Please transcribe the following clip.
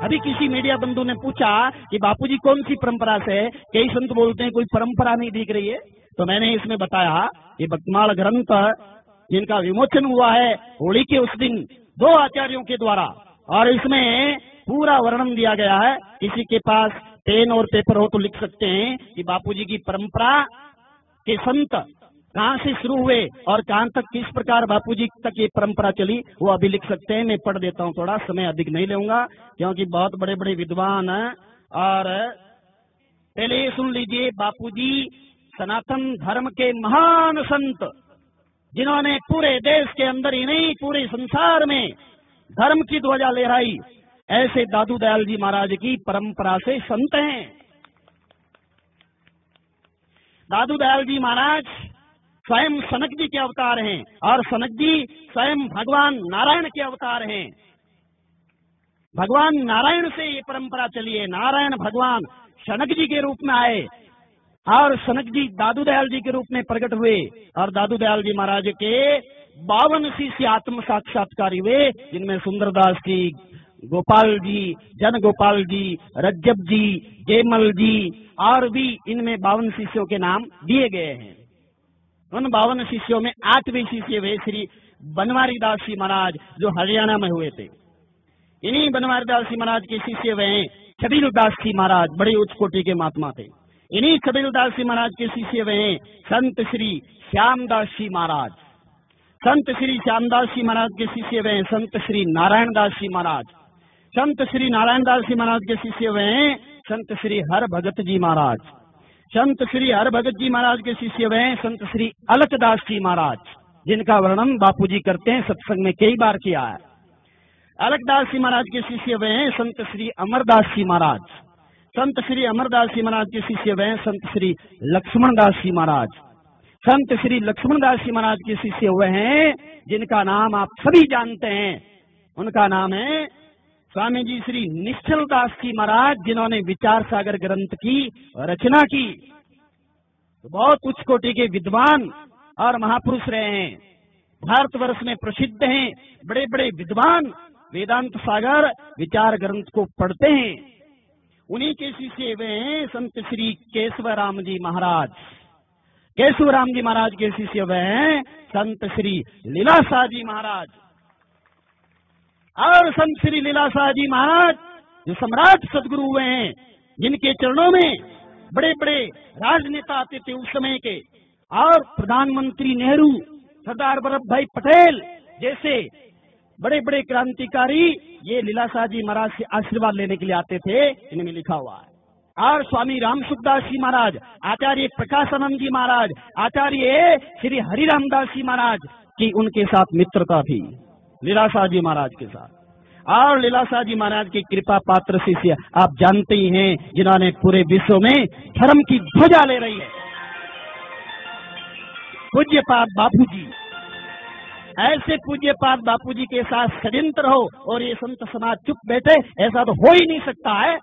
अभी किसी मीडिया बंधु ने पूछा कि बापूजी कौन सी परंपरा से है, कई संत बोलते हैं कोई परंपरा नहीं दिख रही है। तो मैंने इसमें बताया ये भक्तमाल ग्रंथ जिनका विमोचन हुआ है होली के उस दिन 2 आचार्यों के द्वारा, और इसमें पूरा वर्णन दिया गया है। किसी के पास पेन और पेपर हो तो लिख सकते हैं कि बापूजी की परंपरा के संत कहां से शुरू हुए और कहां तक किस प्रकार बापूजी तक ये परंपरा चली, वो अभी लिख सकते हैं। मैं पढ़ देता हूं, थोड़ा समय अधिक नहीं लूंगा क्योंकि बहुत बड़े बड़े विद्वान हैं। और पहले ये सुन लीजिए, बापूजी सनातन धर्म के महान संत जिन्होंने पूरे देश के अंदर ही नहीं पूरे संसार में धर्म की ध्वजा लहराई, ऐसे दादू दयाल जी महाराज की परंपरा से संत हैं। दादू दयाल जी महाराज स्वयं सनक जी के अवतार हैं और सनक जी स्वयं भगवान नारायण के अवतार हैं। भगवान नारायण से ये परंपरा चली है। नारायण भगवान सनक जी के रूप में आए और सनक जी दादू दयाल जी के रूप में प्रकट हुए और दादू दयाल जी महाराज के 52 शिष्य आत्म साक्षात्कारी हुए, जिनमें सुंदरदास जी, गोपाल जी, जन गोपाल जी, रज्जब जी, जयमल जी और भी इनमें 52 शिष्यों के नाम दिए गए हैं। उन 52 शिष्यों में 8वें शिष्य हुए श्री बनवारी दास जी महाराज, जो हरियाणा में हुए थे। इन्हीं बनवारी दास जी महाराज के शिष्य हुए छबील दास जी महाराज, बड़े उच्च कोटि के महात्मा थे। इन्हीं छबील दास जी महाराज के शिष्य हुए संत श्री श्यामदास जी महाराज। संत श्री श्यामदास जी महाराज के शिष्य हुए संत श्री नारायण दास जी महाराज। संत श्री नारायण दास जी महाराज के शिष्य हुए संत श्री हर भगत जी महाराज। संत श्री हर भगत जी महाराज के शिष्य हुए संत श्री अलकदास जी महाराज, जिनका वर्णन बापूजी करते हैं, सत्संग में कई बार किया है। अलकदास जी महाराज के शिष्य हुए संत श्री अमरदास जी महाराज। संत श्री अमरदास जी महाराज के शिष्य हुए संत श्री लक्ष्मण दास जी महाराज। संत श्री लक्ष्मण दास जी महाराज के शिष्य हुए हैं जिनका नाम आप सभी जानते हैं। उनका नाम है स्वामी जी श्री निश्चल दास जी महाराज, जिन्होंने विचार सागर ग्रंथ की रचना की। तो बहुत उच्च कोटि के विद्वान और महापुरुष रहे हैं, भारतवर्ष में प्रसिद्ध हैं। बड़े बड़े विद्वान वेदांत सागर विचार ग्रंथ को पढ़ते हैं। उन्हीं के शिष्य हुए संत श्री केशवराम जी महाराज। केशवराम जी महाराज के शिष्य हुए संत श्री लीलाशाह जी महाराज। और संत श्री लीलाशाह जी महाराज जो सम्राट सदगुरु हुए हैं, जिनके चरणों में बड़े बड़े राजनेता आते थे उस समय के, और प्रधानमंत्री नेहरू, सरदार वल्लभ भाई पटेल जैसे बड़े बड़े क्रांतिकारी ये लीलाशाह जी महाराज से आशीर्वाद लेने के लिए आते थे, इनमें लिखा हुआ है। और स्वामी रामसुखदास जी महाराज, आचार्य प्रकाशानंद जी महाराज, आचार्य श्री हरिरामदास जी महाराज की उनके साथ मित्रता थी लीलाशाह जी महाराज के साथ। और लीलाशाह जी महाराज की कृपा पात्र शिष्य आप जानते ही हैं, जिन्होंने पूरे विश्व में धर्म की ध्वजा ले रही है, पूज्यपाद बापूजी। ऐसे पूज्यपाद बापूजी के साथ षड्यंत्र हो और ये संत समाज चुप बैठे, ऐसा तो हो ही नहीं सकता है।